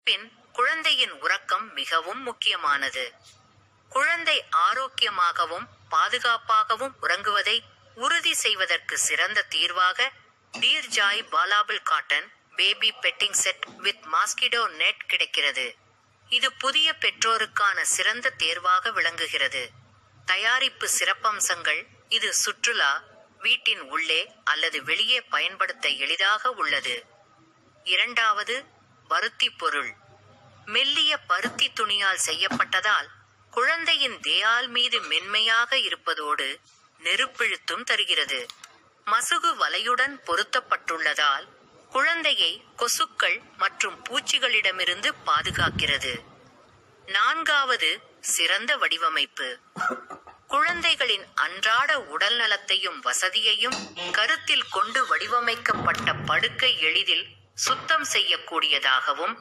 பின் குழந்தையின் உறக்கம் மிகவும் முக்கியமானது. குழந்தை ஆரோக்கியமாகவும் பாதுகாப்பாகவும் உறங்குவதை உறுதி செய்வதற்கு சிறந்த தீர்வாக டீர்ஜாய் foldable cotton baby bedding set with mosquito net கிடைக்கிறது. இது புதிய பெற்றோருக்கான சிறந்த தேர்வாக விளங்குகிறது. தயாரிப்பு சிறப்பம்சங்கள்: இது சுற்றுலா, வீட்டின் உள்ளே அல்லது வெளியே பயன்படுத்த எளிதாக உள்ளது. இரண்டாவது, பருத்தி பொருள். மெல்லிய பருத்தி துணியால் செய்யப்பட்டதால் குழந்தையின் தேயால் மீது மென்மையாக இருப்பதோடு நெருப்பிழுத்தும் தருகிறது. மசுகு வலையுடன் பொருத்தப்பட்டுள்ளதால் குழந்தையை கொசுக்கள் மற்றும் பூச்சிகளிடமிருந்து பாதுகாக்கிறது. நான்காவது, சிறந்த வடிவமைப்பு. குழந்தைகளின் அன்றாட உடல் நலத்தையும் வசதியையும் கருத்தில் கொண்டு வடிவமைக்கப்பட்ட படுக்கை எளிதில் சுத்தம் செய்யக்கூடியதாகவும்